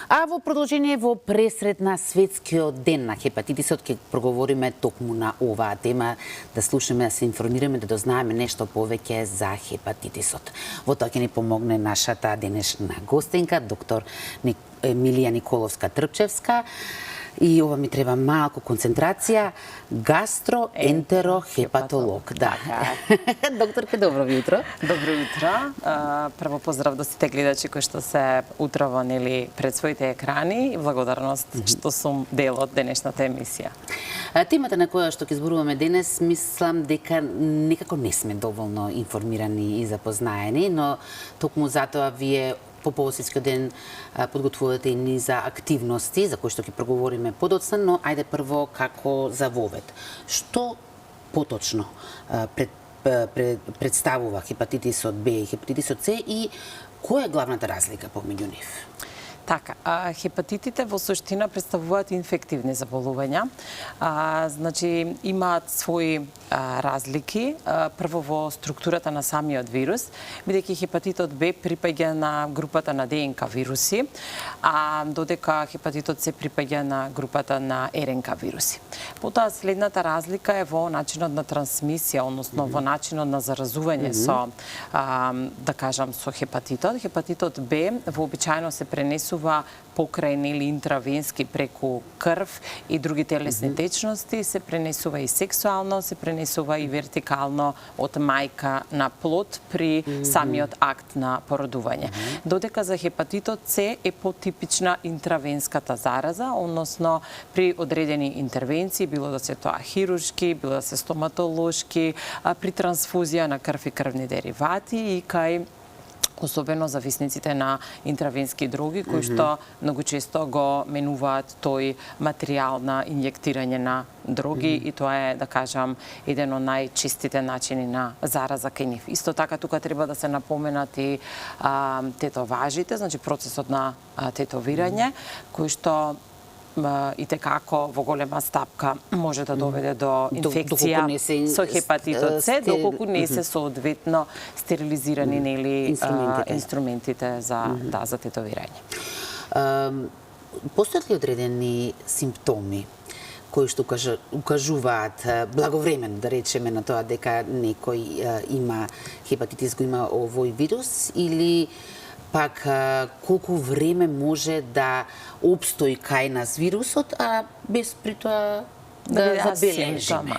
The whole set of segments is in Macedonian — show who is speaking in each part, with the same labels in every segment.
Speaker 1: А во продолжение во пресред на светскиот ден на хепатитисот ќе проговориме токму на оваа тема, да слушаме, да се информираме, да дознаеме нешто повеќе за хепатитисот. Во тоа ќе ни помогне нашата денешна гостинка, доктор Емилија Николовска-Трпчевска. И ова ми треба малку концентрација, гастроентерохепатолог. Да. Докторке, добро утро.
Speaker 2: Добро утро. Прво поздрав до сите гледачи кои што се утрово или пред своите екрани и благодарност што сум дел од денешната емисија.
Speaker 1: Темата на која што ќе зборуваме денес, мислам дека некако не сме доволно информирани и запознаени, но токму затоа вие по повод светскиот ден подготвувате и низа активности за кои што ќе проговориме подоцна, но ајде прво како за вовед. Што поточно представува хепатитисот Б и хепатитисот С и која е главната разлика помеѓу нив?
Speaker 2: Така, хепатитите во суштина представуваат инфективни заболувања. Значи, имаат своји разлики. Прво во структурата на самиот вирус, бидејќи хепатитот Б припаѓа на групата на ДНК вируси, а додека хепатитот С припаѓа на групата на РНК вируси. Потоа следната разлика е во начинот на трансмисија, односно во начинот на заразување со, да кажам, со хепатитот. Хепатитот Б вообичаено се пренесува покрајни или интравенски преку крв и други телесни течности, се пренесува и сексуално, се пренесува и вертикално од мајка на плод при самиот акт на породување. Додека за хепатитот С е потипична интравенската зараза, односно при одредени интервенции, било да се тоа хируршки, било да се стоматолошки, при трансфузија на крв и крвни деривати и кај особено зависниците на интравенски дроги, кои што многу често го менуваат тој материјал на инјектирање на дроги и тоа е, да кажам, еден од најчистите начини на зараза кај нив. Исто така, тука треба да се напоменат и тетоважите, значи процесот на тетовирање, кој што и текако во голема стапка може да доведе до инфекција со хепатитот С, доколку не се соодветно стерилизирани нели инструментите за тетовирање.
Speaker 1: Постојат ли одредени симптоми кои што укажуваат благовремено, да речеме, на тоа дека некој има хепатитис, го има овој вирус, или пак колку време може да опстои кај нас вирусот, а без при тоа да забележиме.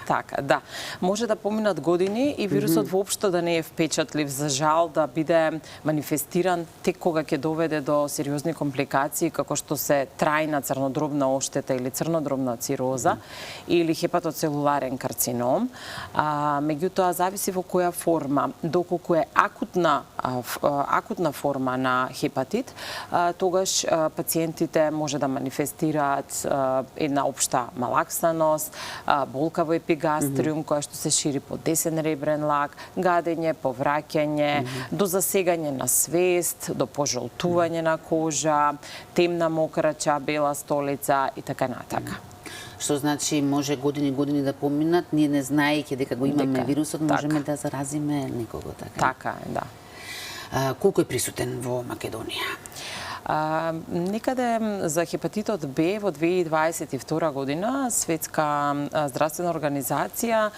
Speaker 2: Така, да. Може да поминат години и вирусот воопшто да не е впечатлив, за жал да биде манифестиран тек кога ќе доведе до сериозни компликации, како што се трајна црнодробна оштета или црнодробна цироза или хепатоцелуларен карцином. Меѓутоа, зависи во која форма. Доколку е акутна форма на хепатит, тогаш пациентите може да манифестираат една општа малаксаност, болка во епигастриум, која што се шири по десен ребрен лак, гадење, повраќање, до засегање на свест, до пожолтување на кожа, темна мокрача, бела столица и така натака.
Speaker 1: Што значи може години да поминат, ние не знаејќи дека го имаме вирусот, можеме да заразиме некого, така?
Speaker 2: Така е, да.
Speaker 1: Колку е присутен во Македонија?
Speaker 2: Некаде за хепатитот Б во 2022 година Светска здравствена организација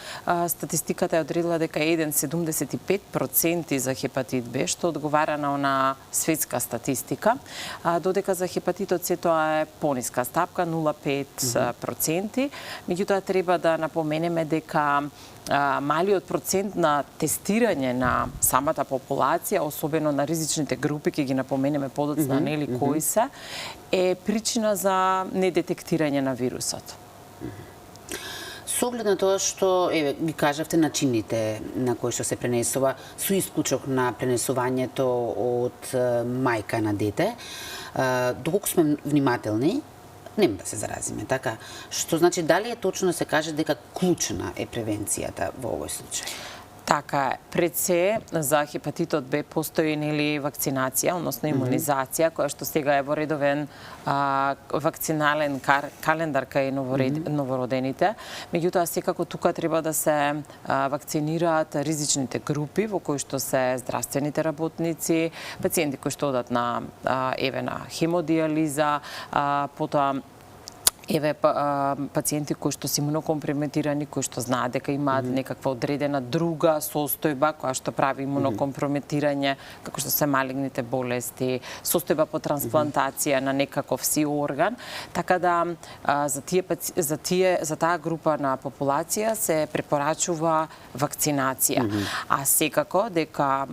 Speaker 2: статистиката е одредила дека 1,75% за хепатит Б, што одговара на она светска статистика, додека за хепатитот С тоа е пониска стапка 0,5%. Меѓутоа треба да напоменеме дека малиот процент на тестирање на самата популација, особено на ризичните групи, ќе ги напоменеме подоцна, нели кои се, е причина за недетектирање на вирусот.
Speaker 1: Со оглед на тоа што ги кажавте начините на кои што се пренесува, со исклучок на пренесувањето од мајка на дете, доколку сме внимателни, нема да се заразиме, така? Што значи, дали е точно да се каже дека клучна е превенцијата во овој случај?
Speaker 2: Така е. Пред се, за хепатитот Б постои нели вакцинација, односно имунизација, која што сега е во редовен вакцинален календар кај новородените. Меѓутоа, секако тука треба да се вакцинираат ризичните групи, во кои што се здравствените работници, пациенти кои што одат на хемодиализа, потоа пациенти кои што се имунокомпрометирани, кои што знаат дека имаат некаква одредена друга состојба која што прави имунокомпрометирање, како што се малигните болести, состојба по трансплантација на некаков си орган, така да за таа група на популација се препорачува вакцинација. А секако дека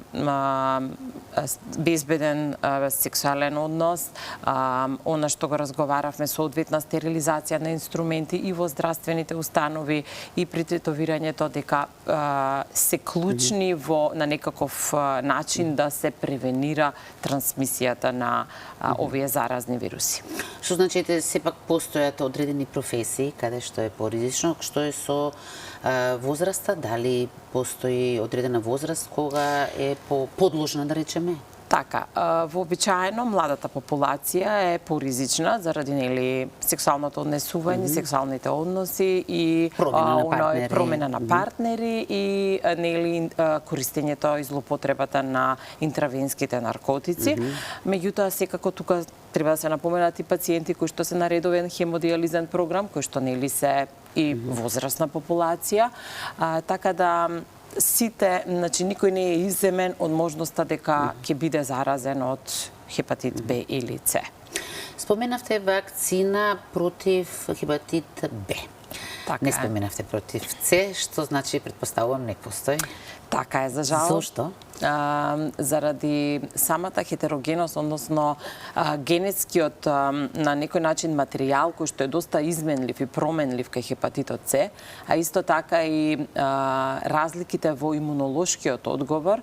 Speaker 2: безбеден сексуален однос, она што го разговаравме, соодветна стерилизација на инструменти и во здравствените установи и при тетовирањето, дека се клучни на некаков начин да се превенира трансмисијата на овие заразни вируси.
Speaker 1: Што значи сепак постојат одредени професии каде што е поризично, што е со возраста, дали постои одредена возраст кога е подложна, да речеме?
Speaker 2: Така, вообичаено младата популација е поризична заради нели сексуалното однесување, сексуалните односи и промена на партнери и нели користењето и злоупотребата на интравенските наркотици. Меѓутоа, секако тука треба да се напоменат и пациенти кои што се на редовен хемодиализен програм, кои што нели се и возрастна популација, така да сите, значи никој не е изземен од можноста дека ќе биде заразен од хепатит Б или С.
Speaker 1: Споменавте вакцина против хепатит Б.
Speaker 2: Така
Speaker 1: не
Speaker 2: е.
Speaker 1: споменавте против С, што значи, предпоставувам, не постои.
Speaker 2: Така е, за жал.
Speaker 1: Зошто?
Speaker 2: Заради самата хетерогеност, односно генетскиот на некој начин материјал кој што е доста изменлив и променлив кај хепатитот С, а исто така и разликите во имунолошкиот одговор,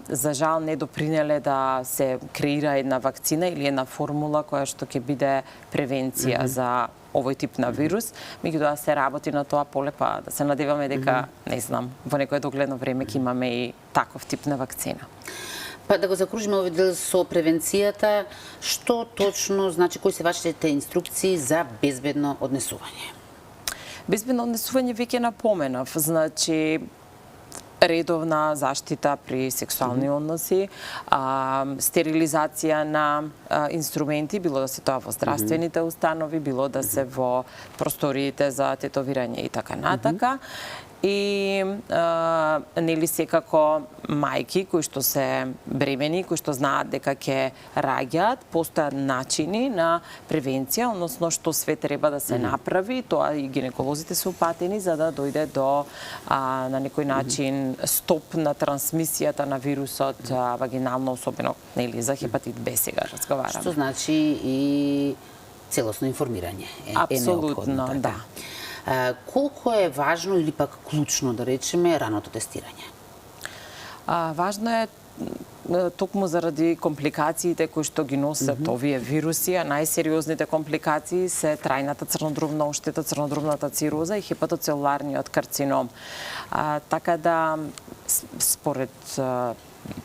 Speaker 2: за жал не допринеле да се креира една вакцина или една формула која што ќе биде превенција за овој тип на вирус, меѓутоа се работи на тоа полепа да се надеваме дека, не знам, во некое догледно време ќе имаме и таков тип на вакцина.
Speaker 1: Па да го закружиме овој дел со превенцијата, што точно значи, кои се вашите инструкции за безбедно однесување?
Speaker 2: Безбедно однесување веќе напоменав, значи редовна заштита при сексуални односи, стерилизација на инструменти, било да се тоа во здравствените установи, било да се во просториите за тетовирање и така натака. И нели секако мајки кои што се бремени, кои што знаат дека ќе раѓаат, постојат начини на превенција, односно што све треба да се направи, тоа и гинеколозите се упатени за да дојде до на некој начин стоп на трансмисијата на вирусот вагинално, особено нели за хепатит Б сега разговараме.
Speaker 1: Што значи и целосно информирање е
Speaker 2: Апсолутно,
Speaker 1: неопходно.
Speaker 2: да.
Speaker 1: Колку е важно или пак клучно, да речеме, раното тестирање?
Speaker 2: Важно е токму заради компликациите кои што ги носат овие вируси, а најсериозните компликации се трајната црнодробна оштета, црнодробната цироза и хепатоцелуларниот карцином. Така да, според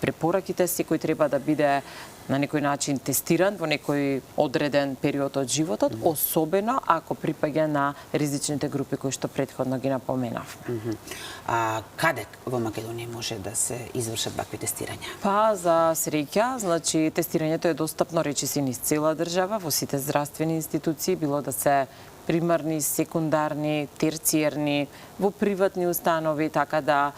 Speaker 2: препораките, секој треба да биде на некој начин тестиран во некој одреден период од животот, особено ако припаѓа на ризичните групи кои што претходно ги напоменав.
Speaker 1: Каде во Македонија може да се извршат вакви тестирања?
Speaker 2: Па, за среќа, значи тестирањето е достапно речиси низ цела држава, во сите здравствени институции, било да се примарни, секундарни, терциерни, во приватни установи, така да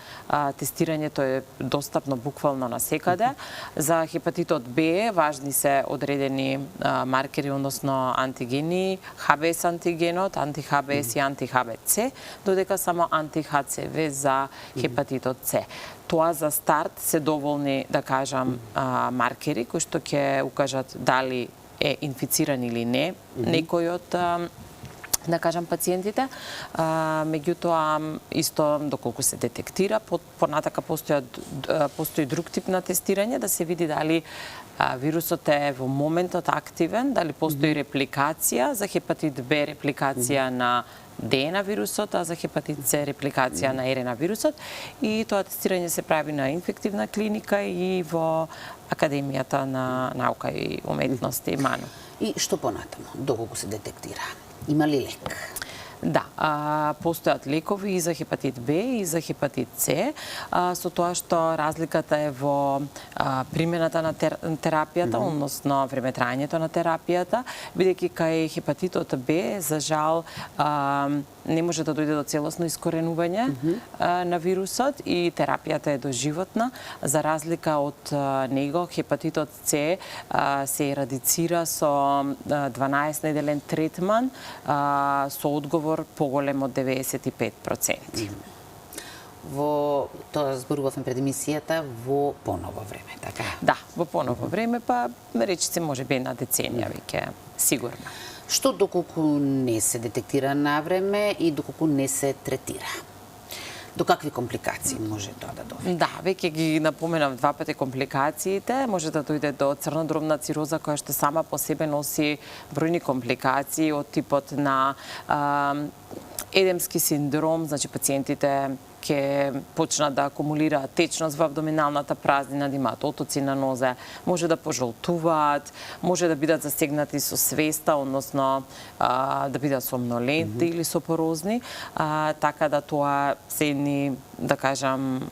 Speaker 2: тестирањето е достапно буквално насекаде. За хепатитот Б важни се одредени маркери, односно антигени, ХБС антигенот, анти-ХБС и анти-ХБЦ, додека само анти-ХЦВ за хепатитот С. Тоа за старт се доволни, да кажам, маркери кои што ќе укажат дали е инфициран или не некој од да кажам, пациентите. Меѓутоа, исто доколку се детектира, понатака постои друг тип на тестирање, да се види дали вирусот е во моментот активен, дали постои репликација, за хепатит Б репликација на ДНК вирусот, а за хепатит С репликација на РНК вирусот. И тоа тестирање се прави на инфективна клиника и во Академијата на наука и уметности МАНУ.
Speaker 1: И што понатаму, доколку се детектира? Има ли лек?
Speaker 2: Да, постојат лекови и за хепатит Б и за хепатит С, со тоа што разликата е во примената на терапијата, односно времетрањето на терапијата, бидејќи кај хепатитот Б, за жал, не може да дојде до целосно искоренување на вирусот и терапијата е доживотна. За разлика од него, хепатитот С се ерадицира со 12-неделен третман со одговор поголем од 95%.
Speaker 1: Во тоа зборувавме пред емисијата во поново време, така?
Speaker 2: Да, во поново време, па речи се може би една деценија веќе сигурно.
Speaker 1: Што доколку не се детектира на време и доколку не се третира? До какви компликации може тоа да доведе?
Speaker 2: Да, веќе ги напоменав два пати компликациите. Може да дојде до црнодробна цироза која што сама по себе носи бројни компликации од типот на едемски синдром, значи пациентите ќе почнат да акумулираат течност во абдоминалната празнина, да имаат отоци на нозе, може да пожолтуваат, може да бидат засегнати со свеста, односно да бидат сомнолентни или сопорозни, така да тоа се едни, да кажам,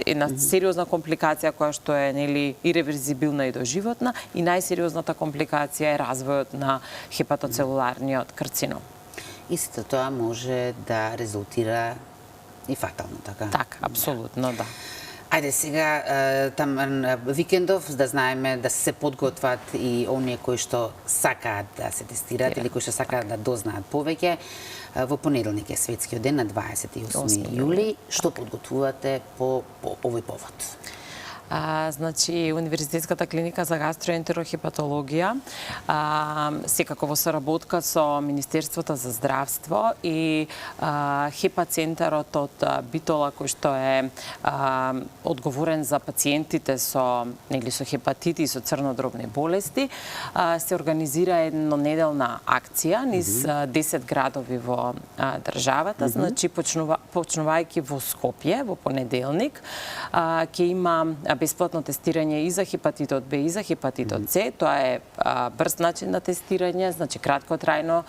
Speaker 2: една сериозна компликација која што е нели иреверзибилна и доживотна, и најсериозната компликација е развојот на хепатоцелуларниот карцином.
Speaker 1: И сето тоа може да резултира и фатално, така?
Speaker 2: Така, апсолутно, да.
Speaker 1: Ајде сега, викендов, да знаеме да се подготват и оние кои што сакаат да се тестираат или кои што сакаат да дознаат повеќе. Во понеделник е светскиот ден на 28 јули. Што подготвувате по овој повод?
Speaker 2: Значи, Универзитетската клиника за гастроентерохепатологија секако во соработка со Министерството за здравство и хепацентарот од Битола, кој што е одговорен за пациентите со хепатити и со црнодробни болести, се организира еднонеделна акција низ 10 градови во државата. Значи, почнувајќи во Скопје во понеделник, ќе има бесплатно тестирање и за хепатитот Б и за хепатитот С. Тоа е брз начин на тестирање, значи краткотрајно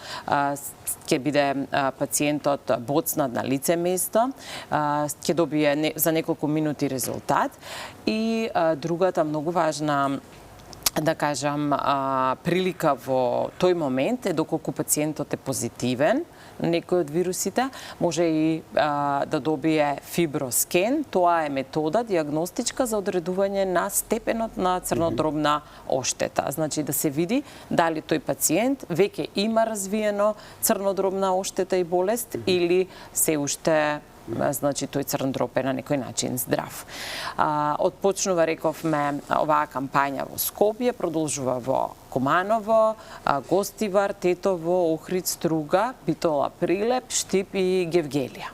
Speaker 2: ќе биде пациентот боцнат на лице место, ќе добие за неколку минути резултат. И другата многу важна, да кажам, прилика во тој момент е доколку пациентот е позитивен некој од вирусите, може и да добие фиброскен. Тоа е метода диагностичка за одредување на степенот на црнодробна оштета. Значи да се види дали тој пациент веќе има развиено црнодробна оштета и болест или се уште, значи тој црндроб е на некој начин здрав. Отпочнува, рековме, оваа кампања во Скопје, продолжува во Куманово, Гостивар, Тетово, Охрид, Струга, Битола, Прилеп, Штип и Гевгелија.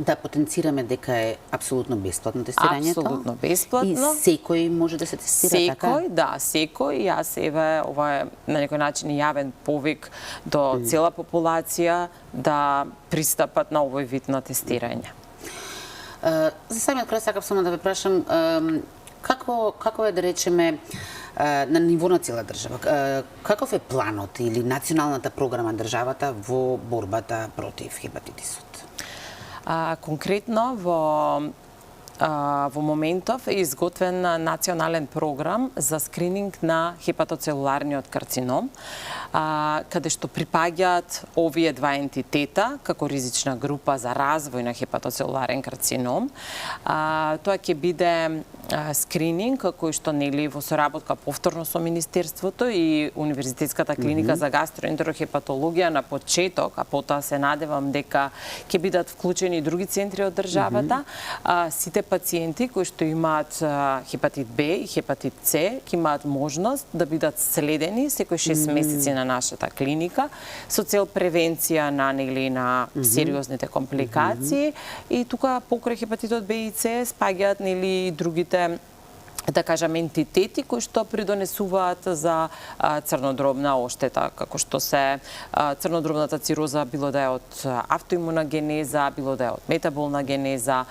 Speaker 1: Да потенцираме дека е апсолутно бесплатно тестирањето.
Speaker 2: Апсолутно бесплатно.
Speaker 1: И секој може да се тестира, така?
Speaker 2: Секој, да, секој. Јас еве, ова е на некој начин јавен повик до цела популација да пристапат на овој вид на тестирање.
Speaker 1: За самиот крај сакав само да ве прашам, како е, да речеме, на ниво на цела држава, каков е планот или националната програма државата во борбата против хепатитисот?
Speaker 2: Конкретно во моментов е изготвен национален програм за скрининг на хепатоцелуларниот карцином, каде што припаѓаат овие два ентитета како ризична група за развој на хепатоцелуларен карцином. Тоа ќе биде скрининг кој што нели во соработка повторно со Министерството и Универзитетската клиника за гастроентерохепатологија на почеток, а потоа се надевам дека ќе бидат вклучени и други центри од државата. Сите пациенти кои што имаат хепатит Б и хепатит С ќе имаат можност да бидат следени секој 6 месеци на нашата клиника со цел превенција на на сериозните компликации и тука покрај хепатитот Б и С спаѓаат и другите да кажам ентитети кои што придонесуваат за црнодробна оштета, како што се црнодробната цироза, било да е од автоимуна генеза, било да е од метаболна генеза,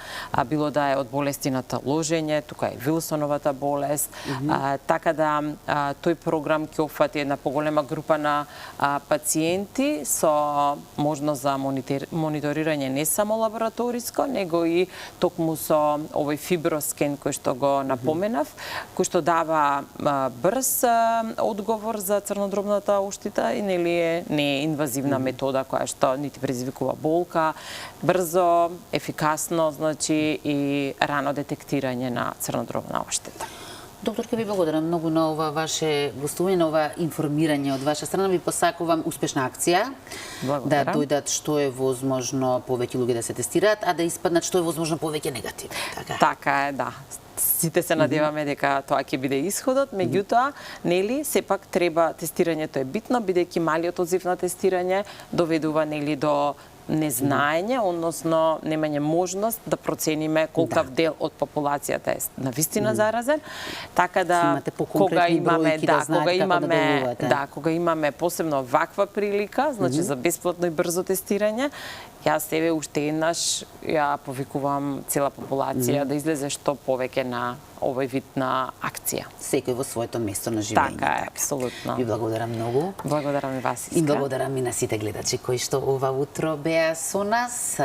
Speaker 2: било да е од болести на таложење, тука е Вилсоновата болест, така да тој програм ќе опфати една поголема група на пациенти со можност за мониторирање не само лабораториско, него и токму со овој фиброскен кој што го напоменав, кој што дава брз одговор за црнодробната оштета и не е инвазивна метода која што нити предизвикува болка, брзо, ефикасно, значи и рано детектирање на црнодробна оштета.
Speaker 1: Доктор, ке ви благодарам многу на ова ваше гостување, на ова информирање од ваша страна. Ви посакувам успешна акција, да дојдат што е возможно повеќе луѓе да се тестираат, а да испаднат што е возможно повеќе негативни.
Speaker 2: Така е, да. Сите се надеваме дека тоа ќе биде исходот, меѓутоа, сепак треба тестирањето е битно, бидејќи малиот одзив на тестирање доведува до незнаење, односно немање можност да процениме колкав дел од популацијата е навистина заразен, така да кога имаме посебно ваква прилика, значи за бесплатно и брзо тестирање, јас себе уште еднаш ја повикувам цела популација да излезе што повеќе на овој вид на акција.
Speaker 1: Секој во своето место на живење.
Speaker 2: Така е, апсолутно.
Speaker 1: Ви благодарам многу.
Speaker 2: Благодарам и вас, Искра.
Speaker 1: И благодарам и на сите гледачи кои што ова утро беа со нас.